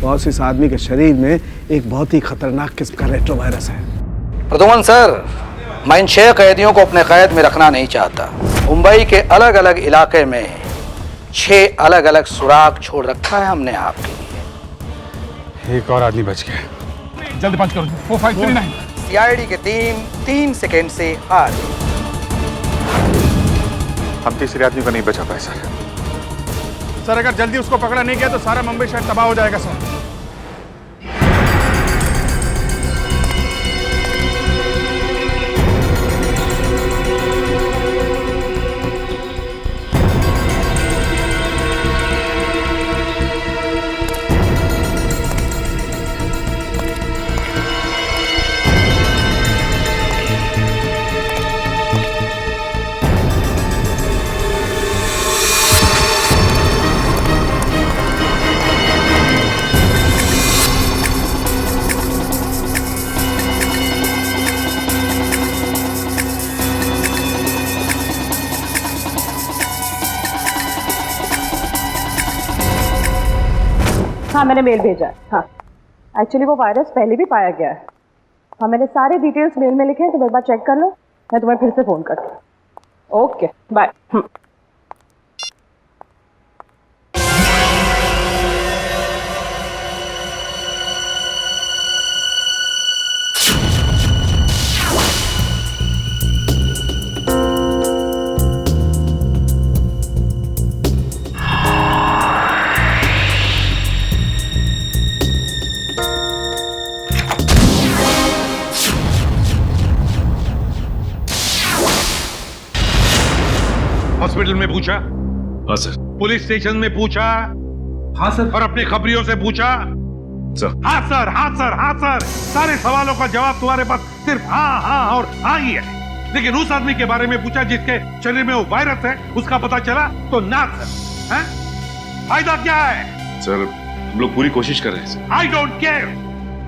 Boss, इस आदमी के शरीर में एक बहुत ही खतरनाक किस्म का रेट्रोवायरस है। प्रदुमन सर, मैं इन 6 कैदियों को अपने कैद में रखना नहीं चाहता। मुंबई के अलग अलग इलाके में 6 अलग अलग सुराग छोड़ रखा है हमने आपके लिए। एक और आदमी बच गया। जल्दी पंच करो। 4539। सीआईडी के टीम 3 सेकेंड से हार। हम तीसरे आदमी को नहीं बचा पाए सर। अगर जल्दी उसको पकड़ा नहीं गया तो सारा मुंबई शहर तबाह हो जाएगा सर। हाँ, मैंने मेल भेजा है। हाँ, एक्चुअली वो वायरस पहले भी पाया गया है। हाँ, मैंने सारे डिटेल्स मेल में लिखे हैं, तो एक बार चेक कर लो। मैं तुम्हें फिर से फ़ोन करती हूँ। Okay, bye. हॉस्पिटल में पूछा? हाँ सर। पुलिस स्टेशन में पूछा? हाँ सर। और अपने खबरियों से पूछा? सर। हाँ सर, हाँ सर, हाँ सर। सारे सवालों का जवाब तुम्हारे पास सिर्फ हाँ हाँ और हाँ ही है। लेकिन उस आदमी के बारे में पूछा जिसके शरीर में वो वायरस है, उसका पता चला तो ना सर। हैं? फायदा क्या है? सर, हम लोग पूरी कोशिश कर रहे हैं सर। I don't care.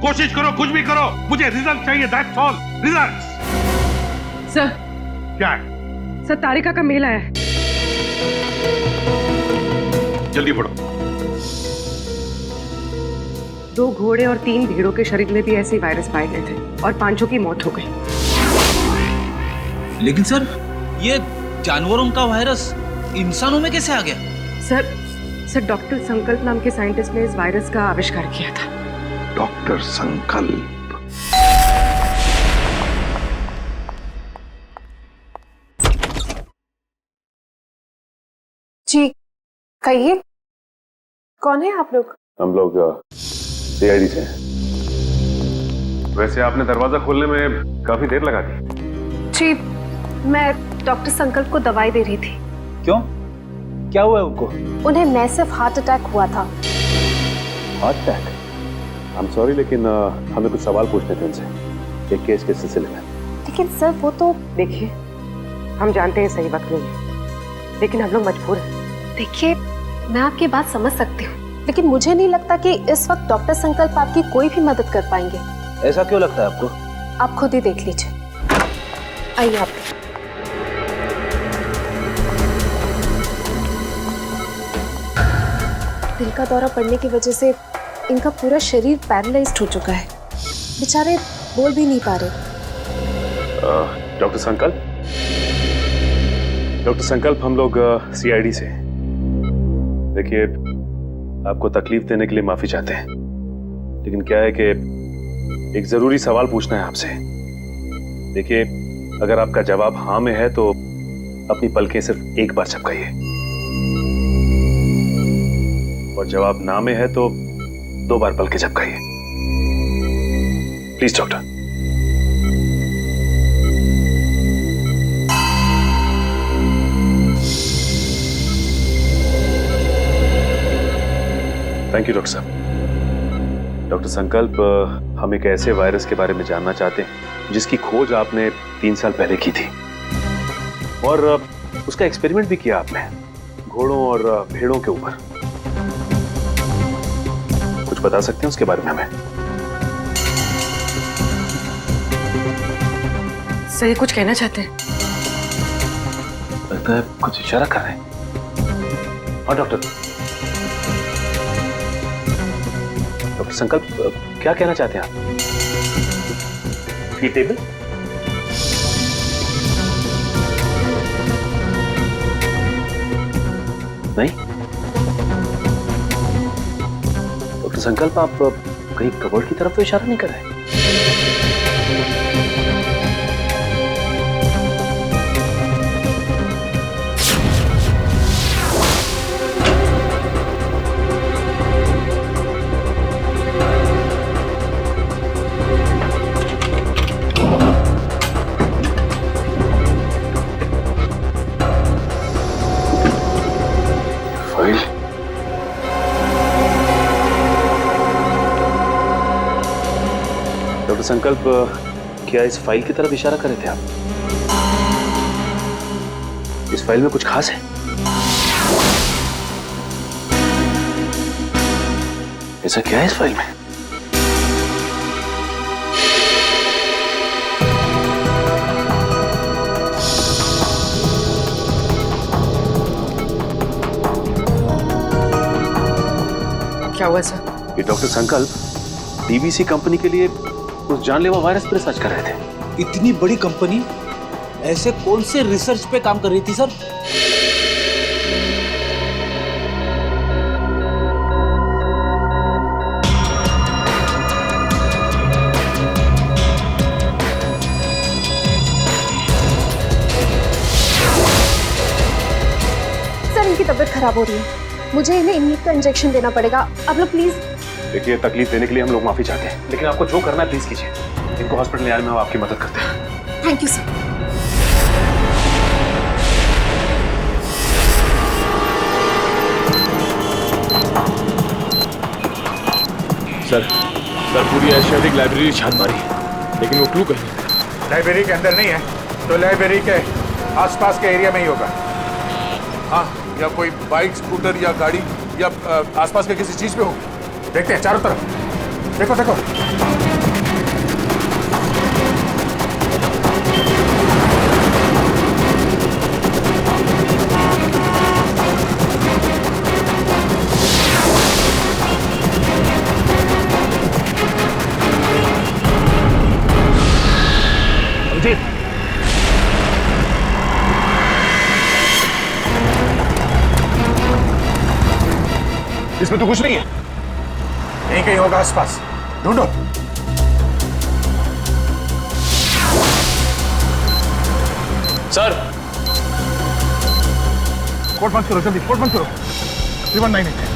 कोशिश करो, कुछ भी करो, मुझे रिजल्ट चाहिए। That's all. रिजल्ट। सर। क्या है? सर, तारिका का मेल आया है। जल्दी पढ़ो। 2 घोड़े और 3 भेड़ों के शरीर में भी ऐसे वायरस पाए गए थे और 5 की मौत हो गई। लेकिन सर, ये जानवरों का वायरस इंसानों में कैसे आ गया? सर, डॉक्टर संकल्प नाम के साइंटिस्ट ने इस वायरस का आविष्कार किया था। डॉक्टर संकल्प? जी कहिए, कौन है आप लोग? हम लोग सीआईडी से हैं। वैसे आपने दरवाजा खोलने में काफी देर लगा दी। जी, मैं डॉक्टर संकल्प को दवाई दे रही थी। क्यों? क्या हुआ है उनको? उन्हें मैसिव हार्ट अटैक हुआ था। Heart attack? I am sorry, लेकिन हमें कुछ सवाल पूछने थे उनसे एक केस के सिलसिले में। लेकिन सर, वो तो देखिए, हम जानते हैं सही वक्त नहीं है, लेकिन हम लोग मजबूर हैं। देखिए, मैं आपकी बात समझ सकती हूँ, लेकिन मुझे नहीं लगता कि इस वक्त डॉक्टर संकल्प आपकी कोई भी मदद कर पाएंगे। ऐसा क्यों लगता है आपको? आप खुद ही देख लीजिए। आइए आप। दिल का दौरा पड़ने की वजह से इनका पूरा शरीर पैरालाइज्ड हो चुका है। बेचारे बोल भी नहीं पा रहे। डॉक्टर संकल्प, हम लोग सीआईडी से। देखिए, आपको तकलीफ देने के लिए माफी चाहते हैं, लेकिन क्या है कि एक जरूरी सवाल पूछना है आपसे। देखिए, अगर आपका जवाब हाँ में है तो अपनी पलकें सिर्फ एक बार झपकाइए, और जवाब ना में है तो 2 बार पलकें झपकाइए। Please doctor. Thank you doctor साहब। डॉक्टर संकल्प, हम एक ऐसे वायरस के बारे में जानना चाहते हैं जिसकी खोज आपने 3 साल पहले की थी, और उसका एक्सपेरिमेंट भी किया आपने घोड़ों और भेड़ों के ऊपर। कुछ बता सकते हैं उसके बारे में हमें? सही कुछ कहना चाहते हैं? लगता है कुछ इशारा कर रहे हैं। हाँ डॉक्टर, डॉक्टर संकल्प, क्या कहना चाहते हैं आप? फी टेबल? नहीं। डॉक्टर संकल्प, आप कहीं कबर्ड की तरफ तो इशारा नहीं कर रहे? डॉक्टर संकल्प, क्या इस फाइल की तरफ इशारा कर रहे थे आप? इस फाइल में कुछ खास है? ऐसा क्या है इस फाइल में? क्या हुआ सर? ये डॉक्टर संकल्प डीवीसी कंपनी के लिए उस जानलेवा वायरस पर रिसर्च कर रहे थे। इतनी बड़ी कंपनी ऐसे कौन से रिसर्च पे काम कर रही थी सर? सर इनकी तबीयत खराब हो रही है, मुझे इन्हें इम्यून का इंजेक्शन देना पड़ेगा। आप लोग प्लीज। देखिए, तकलीफ देने के लिए हम लोग माफी चाहते हैं, लेकिन आपको जो करना है प्लीज कीजिए। इनको हॉस्पिटल ले आने में हम आपकी मदद करते हैं। Thank you sir. सर पूरी एशियाटिक लाइब्रेरी छान मारी, लेकिन वो क्लू कहीं लाइब्रेरी के अंदर नहीं है तो लाइब्रेरी के आसपास के एरिया में ही होगा। हाँ, या कोई बाइक, स्कूटर या गाड़ी या आसपास के किसी चीज पे हो। देखते हैं चारों तरफ। देखो देखो। इसमें तो कुछ नहीं है। यहीं कहीं होगा आसपास, ढूंढो। सर, कोड बंद करो, जल्दी कोड बंद करो। 3198।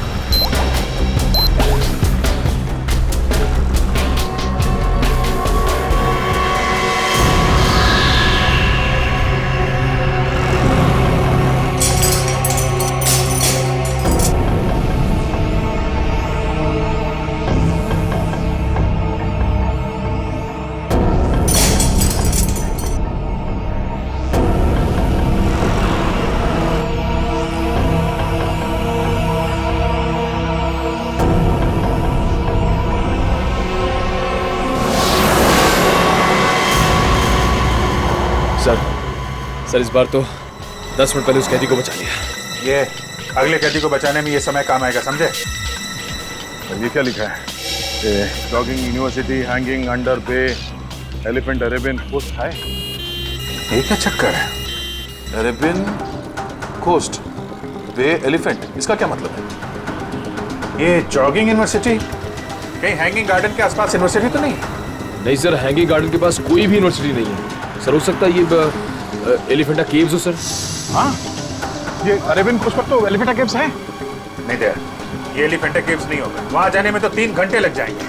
सर इस बार तो 10 मिनट पहले उस कैदी को बचा लिया। ये अगले कैदी को बचाने में ये समय काम आएगा, समझे? ये क्या लिखा है? Jogging university hanging under bay elephant Arabian coast है। ये क्या चक्कर है? अरेबियन कोस्ट बे एलिफेंट, इसका क्या मतलब है? ये जॉगिंग यूनिवर्सिटी कहीं हैंगिंग गार्डन के आसपास यूनिवर्सिटी तो नहीं? नहीं सर, हैंगिंग गार्डन के पास कोई भी यूनिवर्सिटी नहीं है। सर हो सकता है ये एलिफेंटा केव्स हो सर। हाँ, ये अरेबियन कोस्ट पर तो एलिफेंटा केव्स हैं। नहीं दे, ये एलिफेंटा केव्स नहीं होगा। वहां जाने में तो 3 घंटे लग जाएंगे,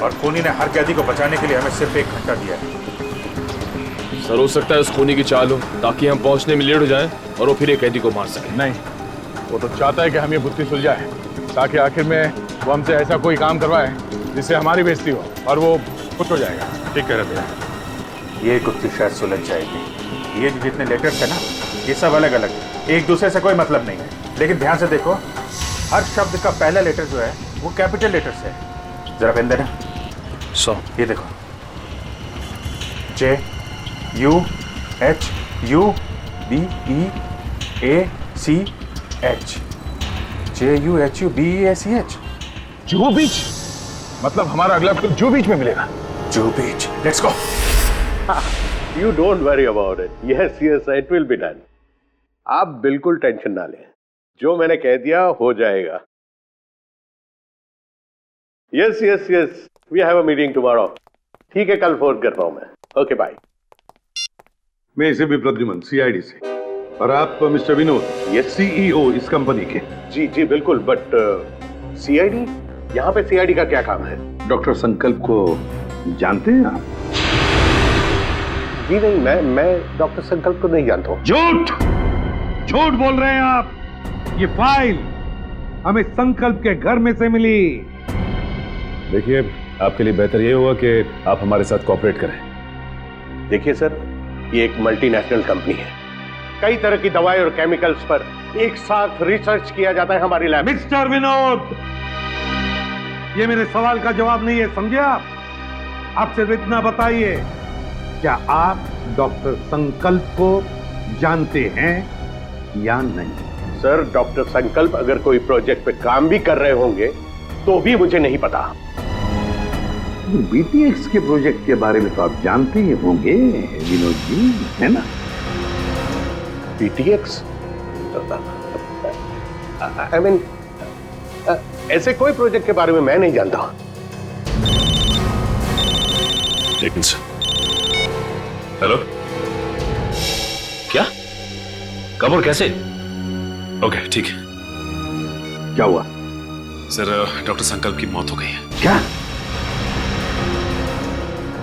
और खूनी ने हर कैदी को बचाने के लिए हमें सिर्फ 1 घंटा दिया है। सर हो सकता है उस खूनी की चाल हो, ताकि हम पहुंचने में लेट हो जाएं और वो फिर एक कैदी को मार सके। नहीं, वो तो चाहता है कि हम ये बुद्धि सुलझाए, ताकि आखिर में वो हमसे ऐसा कोई काम करवाए जिससे हमारी बेइज्जती हो और वो खुश हो जाएगा। ठीक कह रहे थे, ये गुत्थी शायद सुलझ जाएगी। ये जितने लेटर्स है ना, ये सब अलग अलग, एक दूसरे से कोई मतलब नहीं है। लेकिन ध्यान से देखो, हर शब्द का पहला लेटर जो है वो कैपिटल लेटर से है। जरा पेन देना। ये देखो, JUHUBEACH, JUHUBEACH। जुहू बीच? मतलब हमारा अगला बिल्कुल जू बीच में मिलेगा। Juhu beach, let's go. You don't worry about it. Yes yes, it will be done. आप बिल्कुल टेंशन ना लें, जो मैंने कह दिया हो जाएगा। Yes yes yes, we have a meeting tomorrow. ठीक है, कल फोन करता हूं मैं। Okay bye. मैं इसे भी प्रद्युमन, सीआईडी से। और आप मिस्टर विनोद, ये सीईओ इस कंपनी के। जी जी बिल्कुल, बट सीआईडी, यहाँ पे सीआईडी का क्या काम है? डॉक्टर संकल्प को जानते हैं आप? जी नहीं, मैं डॉक्टर संकल्प को नहीं जानता हूँ। झूठ बोल रहे हैं आप। ये फाइल हमें संकल्प के घर में से मिली। देखिए, आपके लिए बेहतर ये होगा कि आप हमारे साथ कोऑपरेट करें। देखिए सर, ये एक मल्टीनेशनल कंपनी है। कई तरह की दवाई और केमिकल्स पर एक साथ रिसर्च किया जाता है हमारी लैब। मिस्टर विनोद, ये मेरे सवाल का जवाब नहीं है, समझे आप? आप सिर्फ इतना बताइए, क्या आप डॉक्टर संकल्प को जानते हैं या नहीं? सर, डॉक्टर संकल्प अगर कोई प्रोजेक्ट पे काम भी कर रहे होंगे तो भी मुझे नहीं पता। बीटीएक्स के प्रोजेक्ट के बारे में तो आप जानते ही होंगे विनोद जी, है ना? बीटीएक्स, आई मीन, ऐसे कोई प्रोजेक्ट के बारे में मैं नहीं जानता। हेलो, क्या? कब और कैसे? ओके, ठीक है। क्या हुआ? सर, डॉक्टर संकल्प की मौत हो गई है। क्या?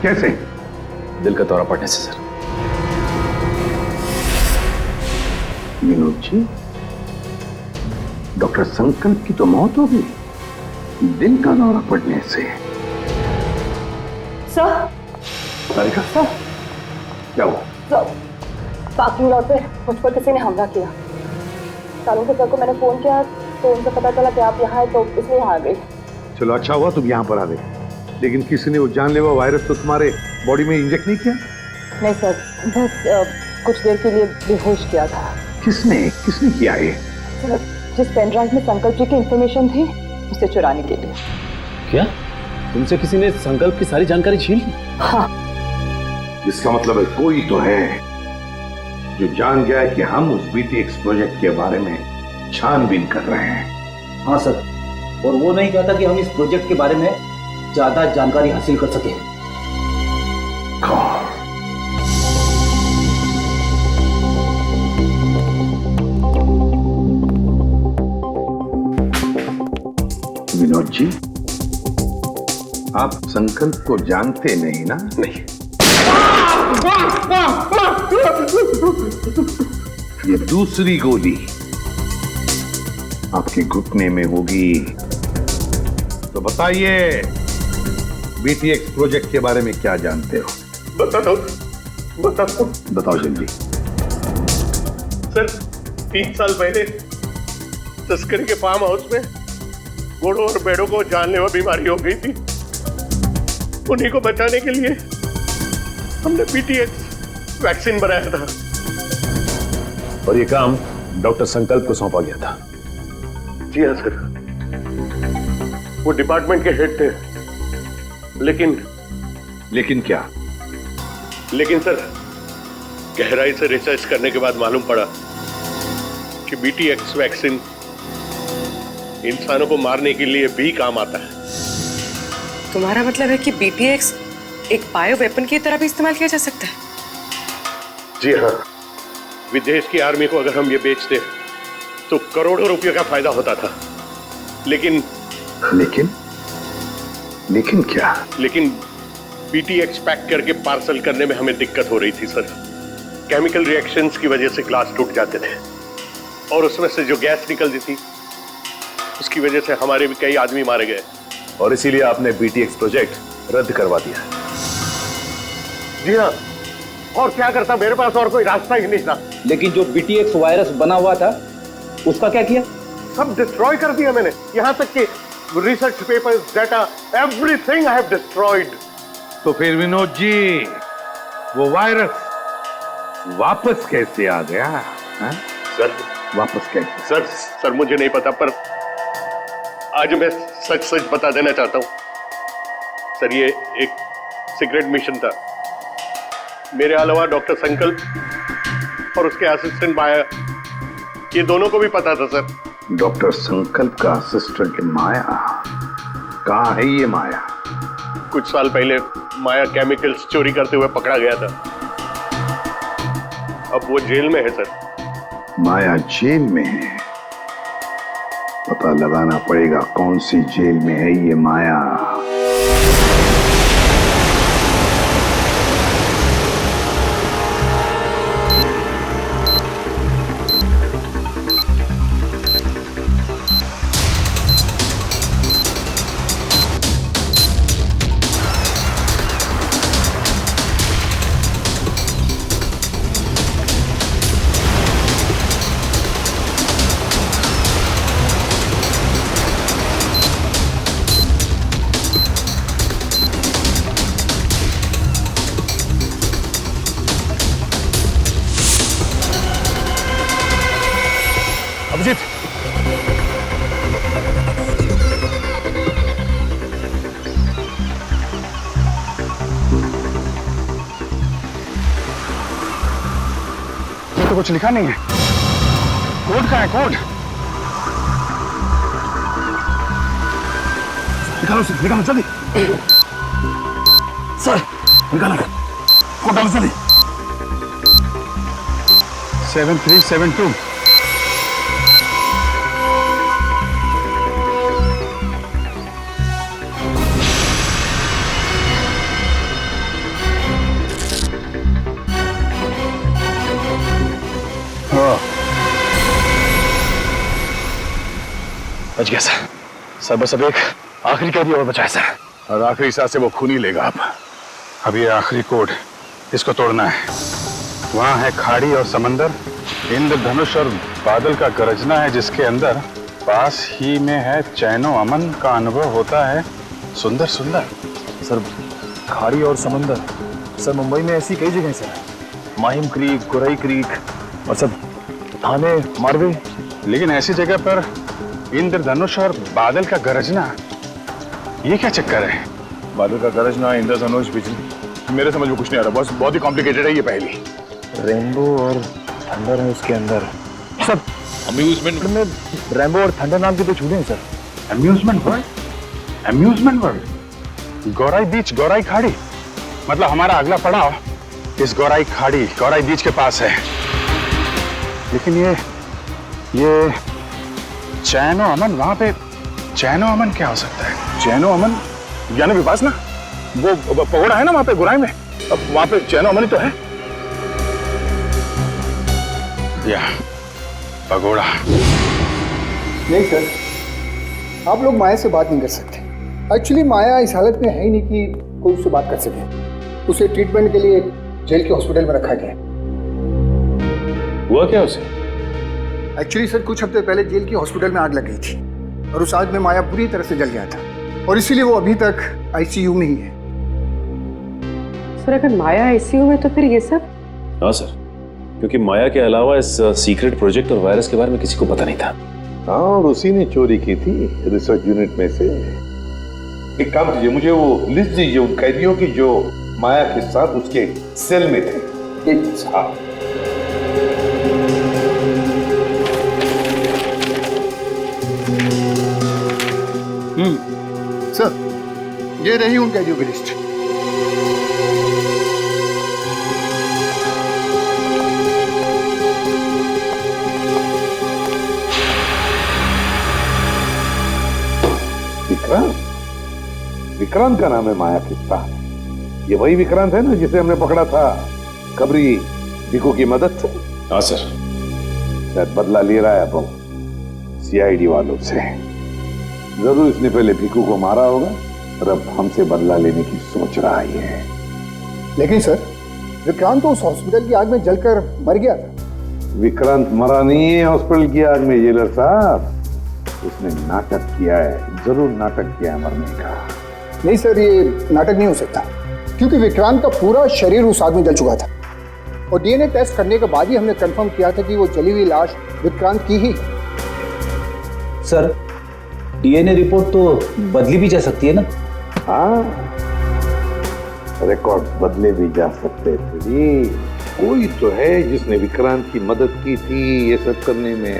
कैसे? दिल का दौरा पड़ने से सर। विनोद जी, डॉक्टर संकल्प की तो मौत हो गई, दिल का दौरा पड़ने से? सर, सारिका, सर, क्या हुआ? सर, पार्किंग लॉट पे मुझ पर किसी ने हमला किया। सालों के सर को मैंने फोन किया तो उनसे पता चला कि आप यहाँ हैं, तो इसलिए यहाँ आ गई। चलो अच्छा हुआ तुम यहाँ पर आ गए, लेकिन किसी ने वो जानलेवा वायरस तो तुम्हारे बॉडी में इंजेक्ट नहीं किया? नहीं सर, बस कुछ देर के लिए बेहोश किया था। किसने किया ये? सर, जिस पेन ड्राइव में संकल्प जी की इंफॉर्मेशन थी, उसे चुराने के लिए। क्या? तुमसे किसी ने संकल्प की सारी जानकारी छीन ली? हाँ। इसका मतलब है कोई तो है जो जान गया है कि हम उस बीटीएक्स प्रोजेक्ट के बारे में छानबीन कर रहे हैं। हाँ सर, और वो नहीं चाहता कि हम इस प्रोजेक्ट के बारे में ज्यादा जानकारी हासिल कर सकें। कौन? विनोद जी, आप संकल्प को जानते नहीं ना? नहीं। ये दूसरी गोली आपके घुटने में होगी। तो बताइए, बीटीएक्स प्रोजेक्ट के बारे में क्या जानते हो? बताओ जल्दी। सर, 3 साल पहले तस्करी के फार्म हाउस में घोड़ों और भेड़ों को जानलेवा बीमारी हो गई थी। उन्हीं को बचाने के लिए हमने बीटीएक्स वैक्सीन बनाया था। और ये काम डॉक्टर संकल्प को सौंपा गया था। जी हाँ सर, वो डिपार्टमेंट के हेड थे। लेकिन क्या? लेकिन सर, गहराई से रिसर्च करने के बाद मालूम पड़ा कि बीटीएक्स वैक्सीन इंसानों को मारने के लिए भी काम आता है। तुम्हारा मतलब है कि बीटीएक्स एक बायो वेपन की तरह भी इस्तेमाल किया जा सकता है? जी हाँ, विदेश की आर्मी को अगर हम ये बेचते तो करोड़ों रुपयों का फायदा होता था। लेकिन क्या? लेकिन बीटीएक्स पैक करके पार्सल करने में हमें दिक्कत हो रही थी सर। केमिकल रिएक्शंस की वजह से ग्लास टूट जाते थे और उसमें से जो गैस निकलती थी उसकी वजह से हमारे भी कई आदमी मारे गए। और इसीलिए आपने बीटीएक्स प्रोजेक्ट रद्द करवा दिया। जी हाँ, और क्या करता, मेरे पास और कोई रास्ता ही नहीं था। लेकिन जो बीटीएक्स वायरस बना हुआ था उसका क्या किया? सब डिस्ट्रॉय कर दिया मैंने, यहाँ तक कि research papers, data, everything I have destroyed. तो फिर विनोद जी, वो वायरस वापस कैसे आ गया? हा? सर, वापस कैसे? सर मुझे नहीं पता, पर आज मैं सच बता देना चाहता हूँ सर ये एक सीक्रेट मिशन था। मेरे अलावा डॉक्टर संकल्प और उसके असिस्टेंट माया, ये दोनों को भी पता था सर। डॉक्टर संकल्प का असिस्टेंट माया? कहाँ है ये माया? कुछ साल पहले माया केमिकल्स चोरी करते हुए पकड़ा गया था। अब वो जेल में है सर। माया जेल में है? पता लगाना पड़ेगा कौन सी जेल में है ये माया। अभिजीत, ये तो कुछ लिखा नहीं है। कोड कहाँ है? कोड निकालो सर, निकालो जल्दी। सर निकालो, कोड डालो जल्दी। 7372। बच गया सर। सर बस अब एक आखिरी कैदी और बचा है सर। और आखिरी सांस से वो खून ही लेगा। अब ये आखिरी कोड, इसको तोड़ना है। वहां है खाड़ी और समंदर, इंद्रधनुष और बादल का गरजना है जिसके अंदर, पास ही में है चैनो अमन का अनुभव होता है सुंदर सुंदर। सर खाड़ी और समंदर, सर मुंबई में ऐसी कई जगह sir, Mahim creek, Gorai creek और सब थाने, मारवे। लेकिन ऐसी जगह पर इंद्रधनुष और बादल का गरजना, ये क्या चक्कर है? बादल का गरजना, इंद्रधनुष, बिजली, मेरे समझ में कुछ नहीं आ रहा। बहुत ही कॉम्प्लिकेटेड है ये पहेली। रेनबो और थंडर है उसके अंदर। सर अम्यूजमेंट में रेनबो और थंडर नाम के दो चूहे हैं sir. Amusement world? Amusement world? Gorai beach, Gorai खाड़ी, मतलब हमारा अगला पड़ाव इस गौराई खाड़ी, गौराई बीच के पास है। लेकिन ये चैनो अमन, वहां पे चैनो अमन क्या हो सकता है? चैनो अमन यानी विपासना, वो पगोड़ा है ना वहां पे गुराई में, अब वहां पे चैनो अमन ही तो है। या पगोड़ा। नहीं सर, आप लोग माया से बात नहीं कर सकते। एक्चुअली माया इस हालत में है ही नहीं कि कोई उससे बात कर सके। उसे ट्रीटमेंट के लिए जेल के हॉस्पिटल में रखा गया। हुआ क्या उसे? एक्चुअली सर कुछ हफ्ते पहले जेल के हॉस्पिटल में आग लग गई थी और उस आग में माया पूरी तरह से जल गया था और इसीलिए वो अभी तक आईसीयू में ही है। सर अगर माया आईसीयू में तो फिर ये सब? हाँ सर, क्योंकि माया के अलावा इस सीक्रेट प्रोजेक्ट और वायरस के बारे में किसी को पता नहीं था। हाँ, और उसी ने चोरी की थी रिसर्च यूनिट में से। एक काम कीजिए, मुझे वो लिस्ट दीजिए उन कैदियों की जो माया के साथ उसके सेल में थे। हाँ। सर ये रही उन कैदियों की लिस्ट। विक्रांत का नाम है माया के साथ। ये वही विक्रांत है ना जिसे हमने पकड़ा था खबरी भिकू की मदद से? हाँ सर। शायद बदला ले रहा है अब सीआईडी वालों से। जरूर इसने पहले भिकू को मारा होगा और अब हमसे बदला लेने की सोच रहा है। लेकिन सर विक्रांत तो उस हॉस्पिटल की आग में जलकर मर गया था। विक्रांत मरा नहीं है हॉस्पिटल की आग में जेलर साहब, उसने नाटक किया है, जरूर नाटक किया है मरने का। नहीं सर, ये नाटक नहीं हो सकता क्योंकि विक्रांत का पूरा शरीर उस आग में जल चुका था और डीएनए टेस्ट करने के बाद ही हमने कंफर्म किया था कि वो जली हुई लाश विक्रांत की ही। सर डीएनए रिपोर्ट तो बदली भी जा सकती है ना? हाँ, रिकॉर्ड बदले भी जा सकते थे जी। कोई तो है जिसने विक्रांत की मदद की थी ये सब करने में।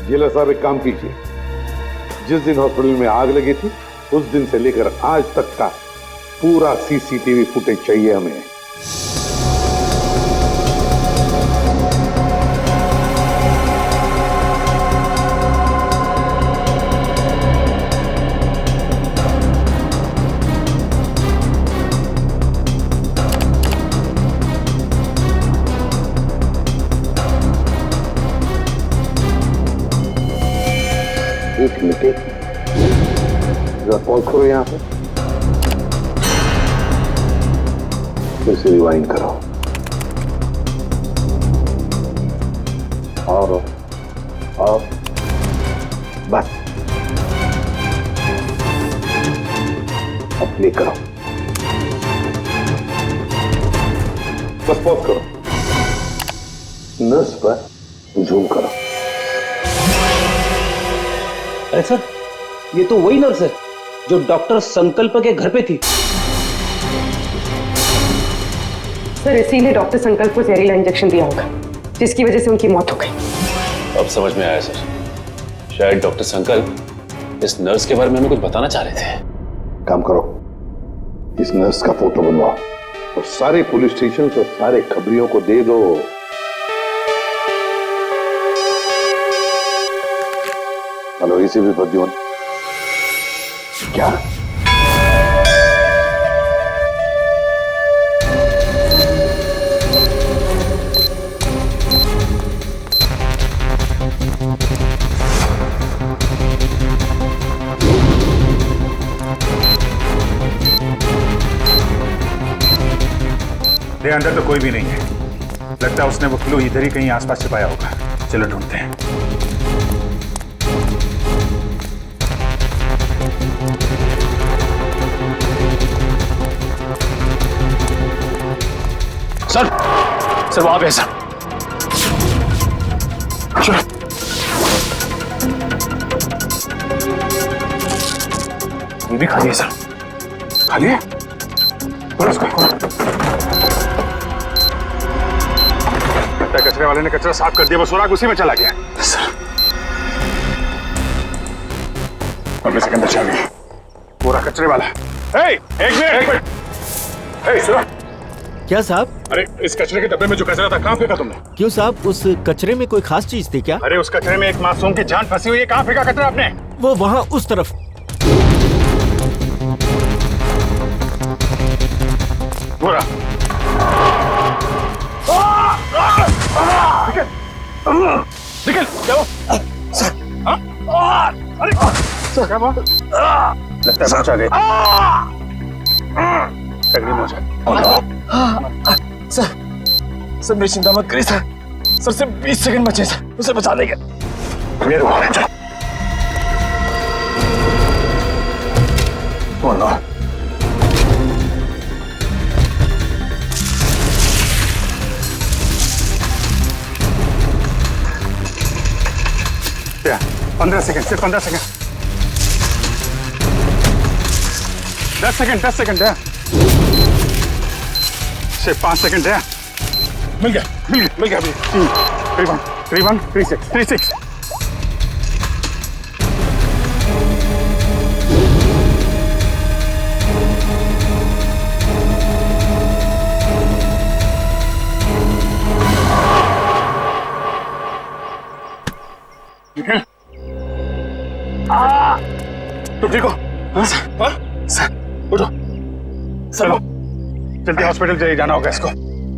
जिला साहब एक काम कीजिए, जिस दिन हॉस्पिटल में आग लगी थी उस दिन से लेकर आज तक का पूरा सीसीटीवी फुटेज चाहिए हमें। एक मिनट, जरा पॉज करो यहाँ पे, फिर से रिवाइंड करो। और बस अब प्ले करो, बस पॉज करो, नर्स पर जूम करो। अरे सर, ये तो वही नर्स है जो डॉक्टर संकल्प के घर पे थी। सर इसीलिए डॉक्टर संकल्प को जहरीला इंजेक्शन दिया होगा, जिसकी वजह से उनकी मौत हो गई। अब समझ में आया सर, शायद डॉक्टर संकल्प इस नर्स के बारे में हमें कुछ बताना चाह रहे थे। काम करो, इस नर्स का फोटो बनवाओ और सारे पुलिस स्टेशन और सारे खबरियों को दे दो। हेलो, इसी भी प्रद्युमन, क्या अंदर तो कोई भी नहीं है, लगता है उसने वो क्लू इधर ही कहीं आसपास छिपाया होगा। चलो ढूंढते हैं। सर वहां पे सर। ये भी खाली है सर। खाली है? कचरे वाले ने कचरा साफ कर दिया, वो सुराग उसी में चला गया। सर अपने से अंदर चल गया पूरा कचरे वाला। एक मिनट, सुनो। क्या साहब? अरे इस कचरे के डब्बे में जो कचरा था कहाँ फेंका तुमने? क्यों साहब, उस कचरे में कोई खास चीज थी क्या? अरे उस कचरे में एक मासूम की जान फंसी हुई है, कहाँ फेंका कचरा आपने? वो वहाँ उस तरफ। पूरा निकल जाओ। अरे क्या हुआ? लगता है पहुंचा गए। सर मेरी चिंता मत करिए सर। सर सिर्फ 20 सेकंड बचे सर, उसे बचा देंगे। क्या 15 सेकंड, सिर्फ 15 सेकंड, 10 सेकंड है, सिर्फ 5 सेकंड है। मिल गया 36। तुम ठीक हो? सर उठो, चलो जल्दी हॉस्पिटल चाहिए, जाना होगा इसको।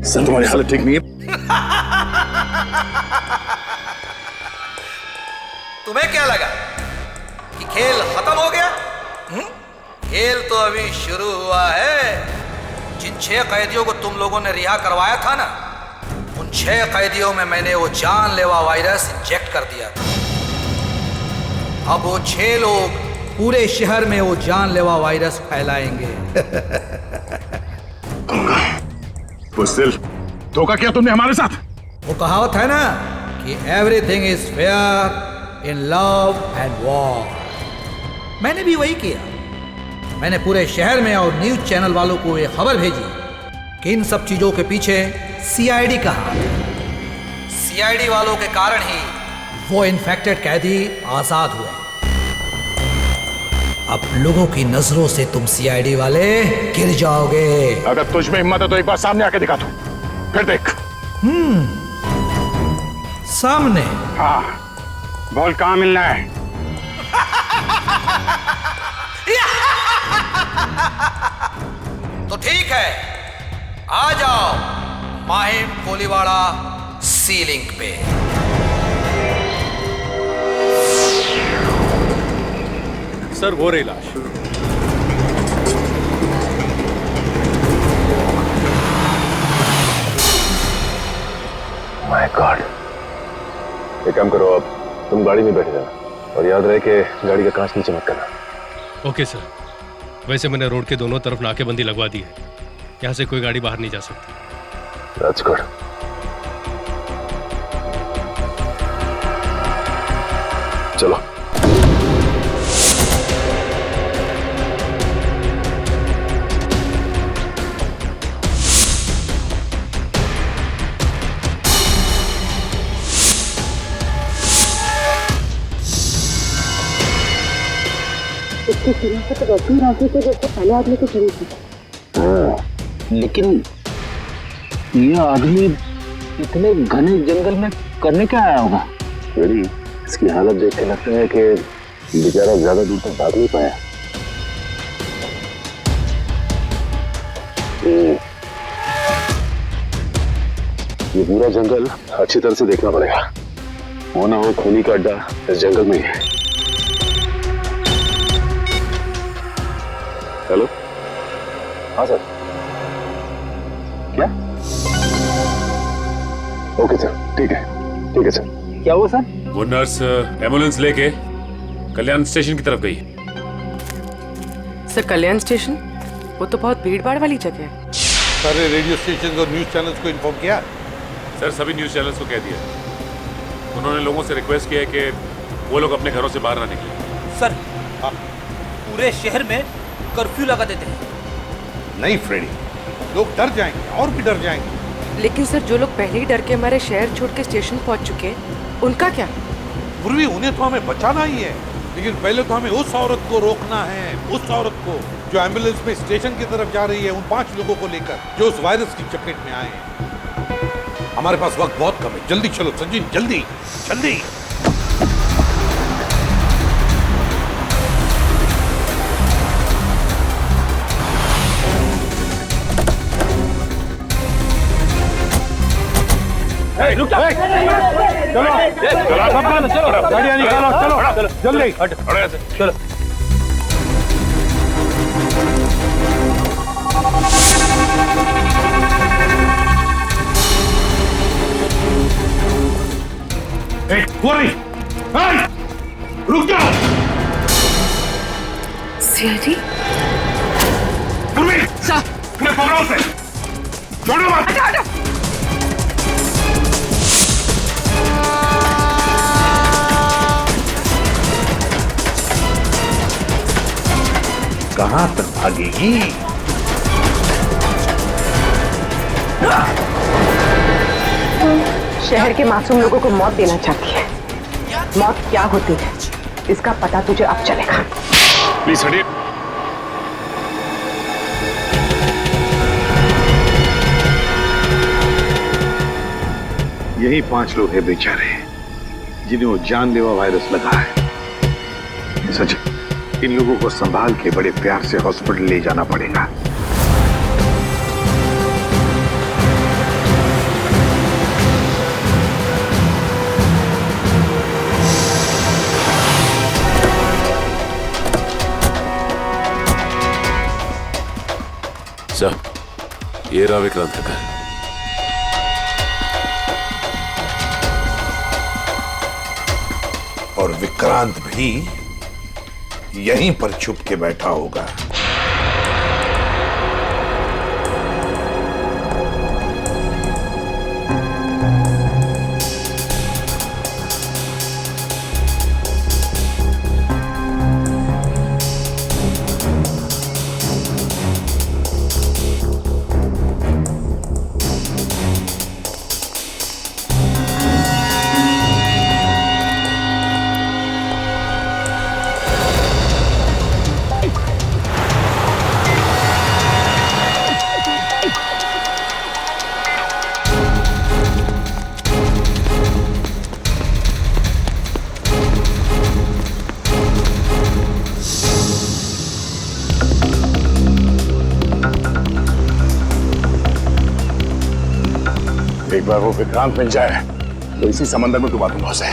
सर तुम्हारी हालत ठीक नहीं है। तुम्हें क्या लगा कि खेल खत्म हो गया? खेल तो अभी शुरू हुआ है। जिन 6 कैदियों को तुम लोगों ने रिहा करवाया था ना, उन 6 कैदियों में मैंने वो जानलेवा वायरस इंजेक्ट कर दिया था। अब वो 6 लोग पूरे शहर में वो जानलेवा वायरस फैलाएंगे। बुज़दिल, धोखा किया तुमने हमारे साथ। वो कहावत है ना कि everything is fair in love and war. मैंने भी वही किया। मैंने पूरे शहर में और न्यूज चैनल वालों को ये खबर भेजी कि इन सब चीजों के पीछे सीआईडी का हाथ है। सीआईडी वालों के कारण ही वो इन्फेक्टेड कैदी आजाद हुए। अब लोगों की नजरों से तुम सीआईडी वाले गिर जाओगे। अगर तुझ में हिम्मत है तो एक बार सामने आके दिखा तू, फिर देख। सामने? हाँ, बोल कहाँ मिलना है? तो ठीक है, आ जाओ माहिम कोलीवाड़ा सी लिंक पे। सर वो रही लाश। My God. एक काम करो, अब तुम गाड़ी में बैठ जाना और याद रहे कि गाड़ी का कांच नीचे मत करना। Okay sir. वैसे मैंने रोड के दोनों तरफ नाकेबंदी लगवा दी है, यहाँ से कोई गाड़ी बाहर नहीं जा सकती। That's good. चलो। इसकी शनाख्त वैसी राजी से जैसे पहले आदमी की चली थी। लेकिन ये आदमी इतने घने जंगल में करने क्या आया होगा? मेरी इसकी हालत देख के लगता है कि बेचारा ज्यादा दूर तक भाग नहीं पाया। ये पूरा जंगल अच्छी तरह से देखना पड़ेगा, वो ना हो खूनी का अड्डा इस जंगल में है। हेलो, हाँ सर। क्या? ओके सर, ठीक है सर। क्या हुआ सर? वो नर्स एम्बुलेंस लेके कल्याण स्टेशन की तरफ गई। सर कल्याण स्टेशन? वो तो बहुत भीड़ भाड़ वाली जगह है। सारे रेडियो स्टेशन और न्यूज चैनल्स को इन्फॉर्म किया? सर सभी न्यूज चैनल्स को कह दिया। उन्होंने लोगों से रिक्वेस्ट किया है कि वो लोग अपने घरों से बाहर ना निकलें। सर पूरे शहर में कर्फ्यू लगा देते हैं। नहीं फ्रेडी, लोग डर जाएंगे और भी डर जाएंगे। लेकिन सर जो लोग पहले ही डर के हमारे शहर छोड़ के स्टेशन पहुंच चुके हैं, उनका क्या? पूर्वी उन्हें तो हमें बचाना ही है, लेकिन पहले तो हमें उस औरत को रोकना है, उस औरत को जो एम्बुलेंस में स्टेशन की तरफ जा रही है, उन 5 लोगों को लेकर जो उस वायरस की चपेट में आए हैं। हमारे पास वक्त बहुत कम है, जल्दी चलो सचिन, जल्दी जल्दी। रुक जा। चलो चलो, गाड़ियाँ निकालो, चलो जल्दी चलो। रुक जाओ। सीआईडी? मैं पकड़ो उसे, छोड़ो मत। कहां तक भागेगी? शहर के मासूम लोगों को मौत देना चाहती है। मौत क्या होती है इसका पता तुझे अब चलेगा। प्लीज हटिए। यही 5 लोग हैं बेचारे जिन्हें वो जानलेवा वायरस लगा है। सच, इन लोगों को संभाल के बड़े प्यार से हॉस्पिटल ले जाना पड़ेगा। सर, ये रहा विक्रांत का घर। और विक्रांत भी यहीं पर छुप के बैठा होगा। बार वो विक्रांत मिल जाए तो इसी समंदर में डुबा दूंगा उसे।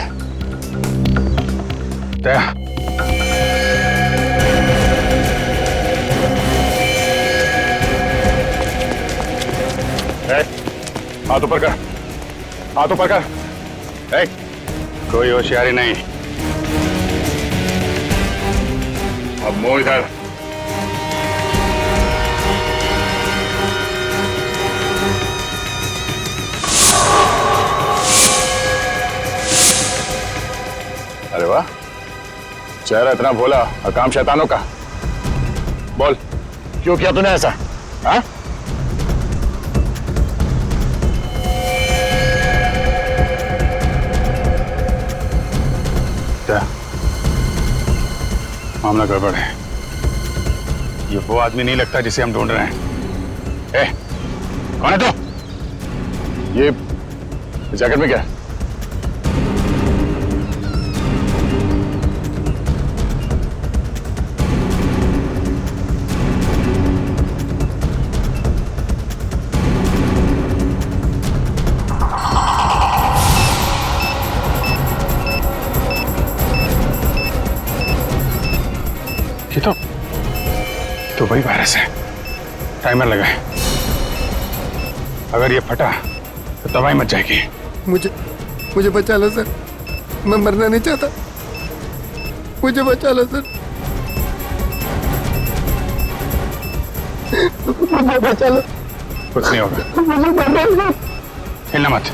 हाथ ऊपर कर, हाथ ऊपर कर। कोई होशियारी नहीं। अब मुंह इधर। अरे वाह, चेहरा इतना भोला और काम शैतानों का। बोल, क्यों किया तूने ऐसा? हाँ? मामला गड़बड़ है। ये वो आदमी नहीं लगता जिसे हम ढूंढ रहे हैं। कौन है तू? ये जैकेट में क्या है? तो वही वायरस है। टाइमर लगा है। अगर ये फटा तो दवाई मच जाएगी। मुझे बचा लो सर, मैं मरना नहीं चाहता। मुझे बचा लो सर, मुझे बचा लो। कुछ नहीं होगा, हिलना मत।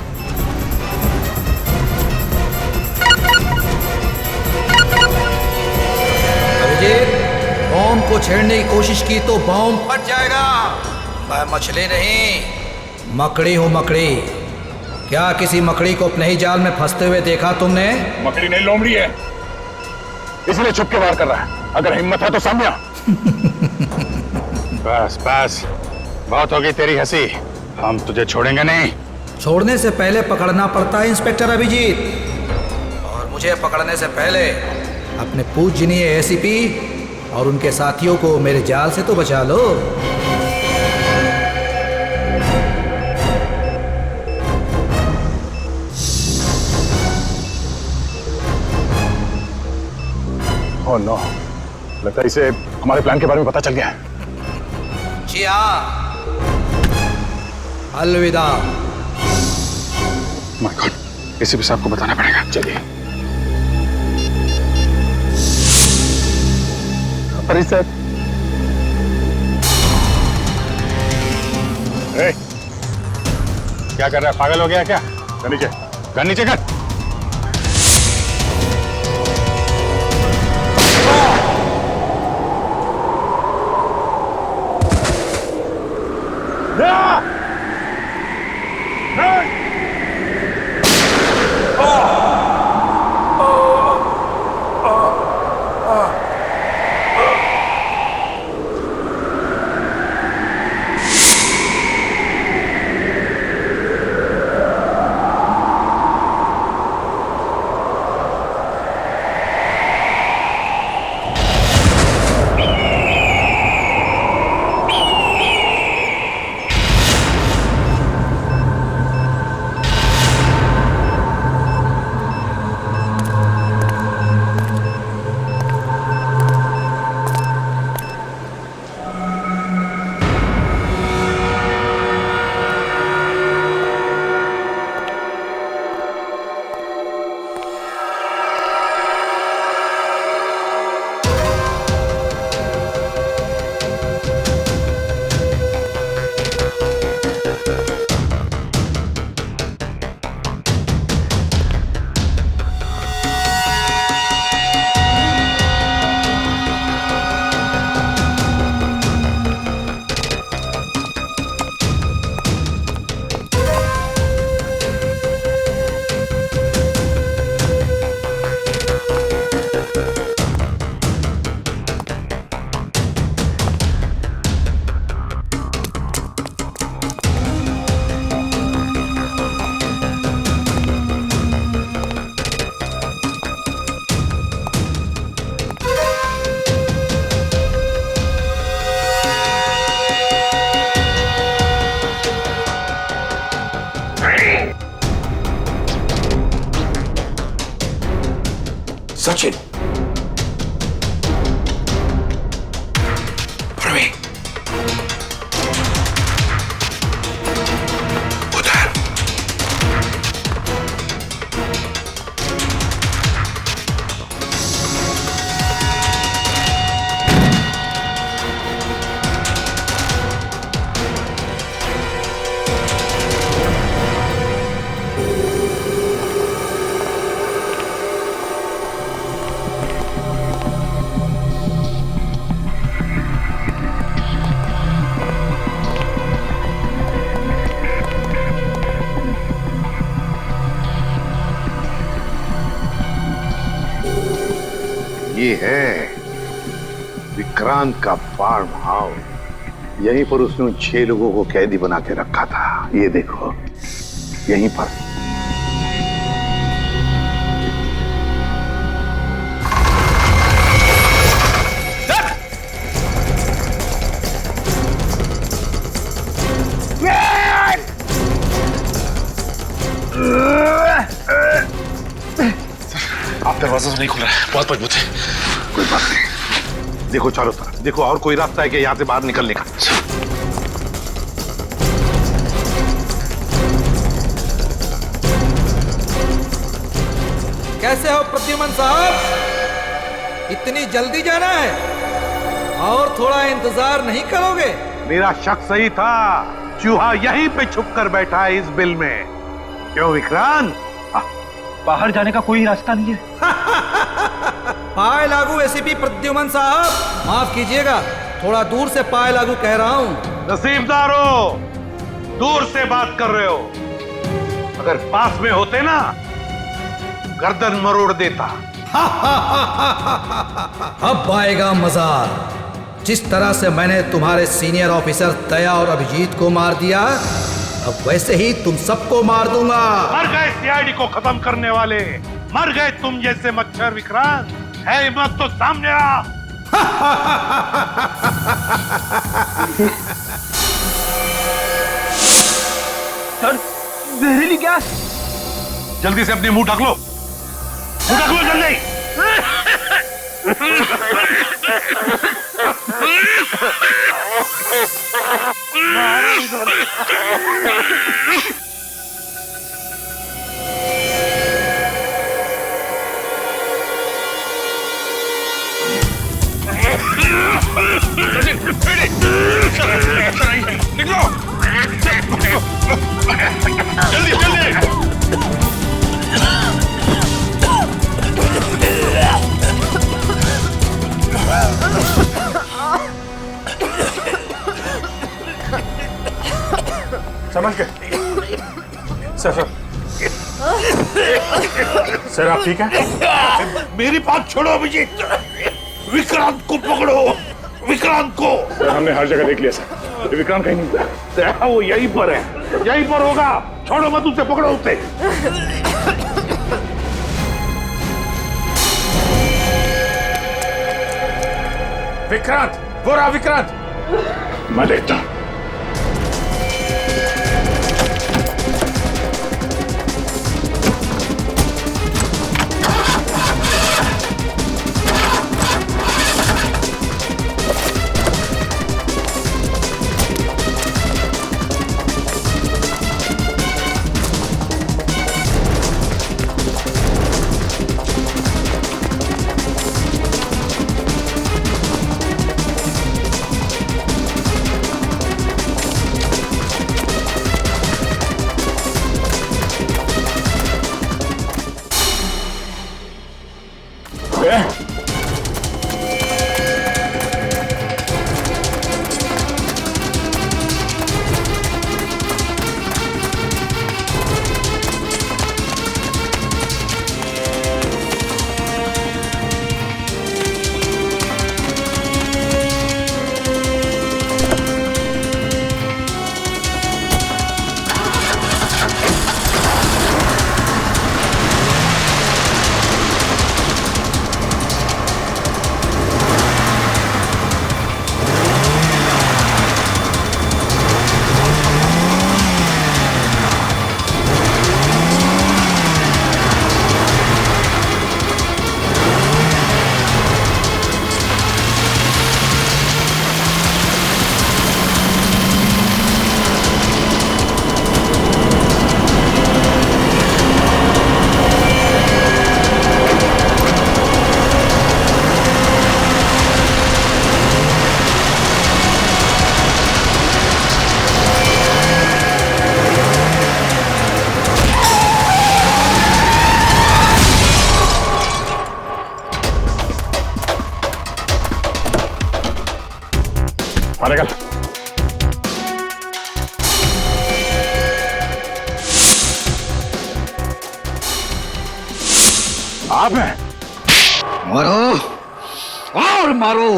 बॉम्ब को छेड़ने की कोशिश की तो बॉम्ब फट जाएगा। मैं मछली नहीं, मकड़ी हूँ, मकड़ी। क्या किसी मकड़ी को अपने ही जाल में फंसते हुए देखा तुमने? मकड़ी नहीं, लोमड़ी है, इसलिए छुप के वार कर रहा है। अगर हिम्मत है तो सामने आ। बस बस, बहुत होगी तेरी हंसी। हम तुझे छोड़ेंगे नहीं। छोड़ने से पहले पकड़ना पड़ता है इंस्पेक्टर अभिजीत, और मुझे पकड़ने से पहले अपने पूजनीय एसीपी और उनके साथियों को मेरे जाल से तो बचा लो। ओह नो, लगता है इसे हमारे प्लान के बारे में पता चल गया है। जी हाँ, अलविदा। माय गॉड, एसीपी साहब को बताना पड़ेगा। चलिए। अरे सर, क्या कर रहा है? पागल हो गया क्या? गन नीचे कर। ये है विक्रांत का फार्म हाउस। यहीं पर उसने उन 6 लोगों को कैदी बना के रखा था। ये देखो, यहीं पर। आप दरवाजा तो नहीं खुल रहा है, बहुत मजबूत है। कोई बात नहीं, देखो चारों तरफ देखो, और कोई रास्ता है कि यहाँ से बाहर निकलने का? कैसे हो प्रद्युमन साहब, इतनी जल्दी जाना है और थोड़ा इंतजार नहीं करोगे? मेरा शक सही था, चूहा यहीं पे छुप कर बैठा है इस बिल में। क्यों विक्रांत? बाहर जाने का कोई रास्ता नहीं है। पाए लागू एसीपी प्रद्युमन साहब, माफ कीजिएगा, थोड़ा दूर से पाए लागू कह रहा हूँ। नसीबदारो, दूर से बात कर रहे हो, अगर पास में होते ना गर्दन मरोड़ देता। अब आएगा मजा। जिस तरह से मैंने तुम्हारे सीनियर ऑफिसर दया और अभिजीत को मार दिया, अब वैसे ही तुम सबको मार दूंगा। मर गए सीआईडी को खत्म करने वाले, मर गए तुम जैसे मच्छर। विक्रांत है हिम्मत तो सामने आ। सर, जहरीली गैस। जल्दी से अपनी मुंह ढक लो, मुंह ढक लो जल्दी। निकलो जल्दी जल्दी। समझ गए सर? सर आप ठीक है? मेरी बात छोड़ो अभिजीत, विक्रांत को पकड़ो, विक्रांत को। सर हमने हर जगह देख लिया सर, ये विक्रांत कहीं नहीं मिला। वो यहीं पर है, यहीं पर होगा। छोड़ो मत उसे, पकड़ो उसे। विक्रांत, वो रहा विक्रांत। मैं देखता हूं। निकल। आप हैं? मरो और मारो,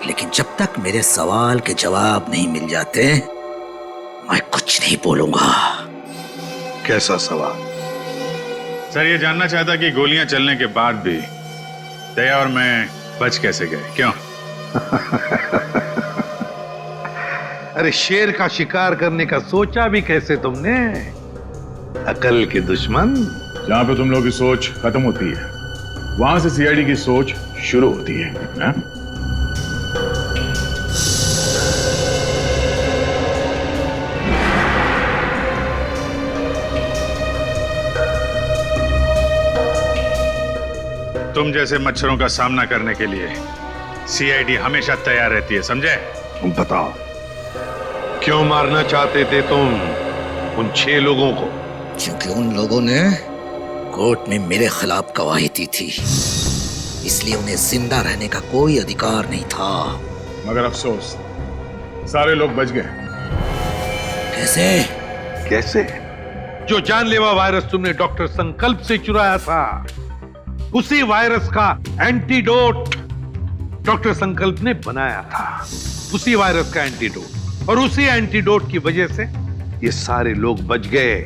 लेकिन जब तक मेरे सवाल के जवाब नहीं मिल जाते मैं कुछ नहीं बोलूंगा। कैसा सवाल? सर ये जानना चाहता कि गोलियां चलने के बाद भी दया और मैं बच कैसे गए, क्यों? अरे शेर का शिकार करने का सोचा भी कैसे तुमने? अकल के दुश्मन। जहां पे तुम लोगों की सोच खत्म होती है वहां से सीआईडी की सोच शुरू होती है, ना? तुम जैसे मच्छरों का सामना करने के लिए सीआईडी हमेशा तैयार रहती है, समझे? बताओ क्यों मारना चाहते थे तुम उन 6 लोगों को? क्योंकि उन लोगों ने कोर्ट में मेरे खिलाफ गवाही दी थी, इसलिए उन्हें जिंदा रहने का कोई अधिकार नहीं था। मगर अफसोस सारे लोग बच गए। कैसे? कैसे? जो जानलेवा वायरस तुमने डॉक्टर संकल्प से चुराया था, उसी वायरस का एंटीडोट डॉक्टर संकल्प ने बनाया था। उसी वायरस का एंटीडोट, और उसी एंटीडोट की वजह से ये सारे लोग बच गए।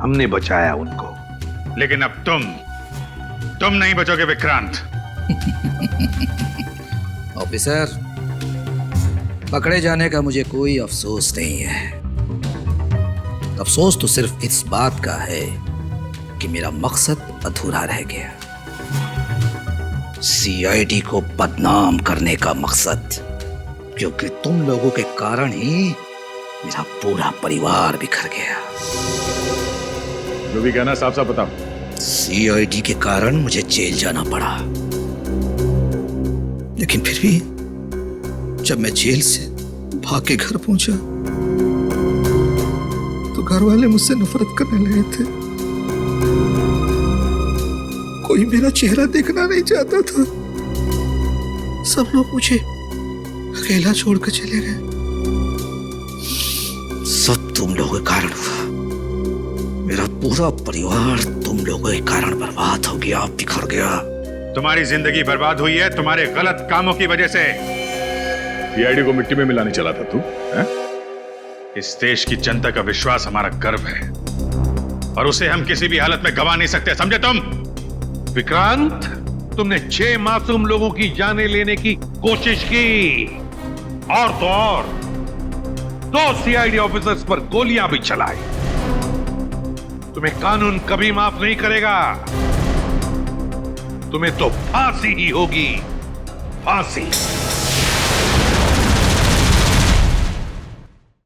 हमने बचाया उनको। लेकिन अब तुम नहीं बचोगे विक्रांत। ऑफिसर, पकड़े जाने का मुझे कोई अफसोस नहीं है। अफसोस तो सिर्फ इस बात का है कि मेरा मकसद अधूरा रह गया। सीआईडी को बदनाम करने का मकसद, क्योंकि तुम लोगों के कारण ही मेरा पूरा परिवार बिखर गया। जो भी कहना साफ साफ बताओ। सीआईडी के कारण मुझे जेल जाना पड़ा, लेकिन फिर भी जब मैं जेल से भाग के घर पहुंचा तो घर वाले मुझसे नफरत करने लगे थे। कोई मेरा चेहरा देखना नहीं चाहता था। सब लोग मुझे अकेला छोड़कर चले गए। सब तुम लोगों के कारण हुआ। मेरा पूरा परिवार तुम लोगों के कारण बर्बाद हो गया, बिखर गया। तुम्हारी जिंदगी बर्बाद हुई है तुम्हारे गलत कामों की वजह से। सीआईडी को मिट्टी में मिलाने चला था तू, हैं? इस देश की जनता का विश्वास हमारा गर्व है, और उसे हम किसी भी हालत में गवा नहीं सकते, समझे तुम? विक्रांत, तुमने 6 मासूम लोगों की जानें लेने की कोशिश की, और तो और 2 सीआईडी ऑफिसर्स पर गोलियां भी चलाई। तुम्हें कानून कभी माफ नहीं करेगा। तुम्हें तो फांसी ही होगी, फांसी।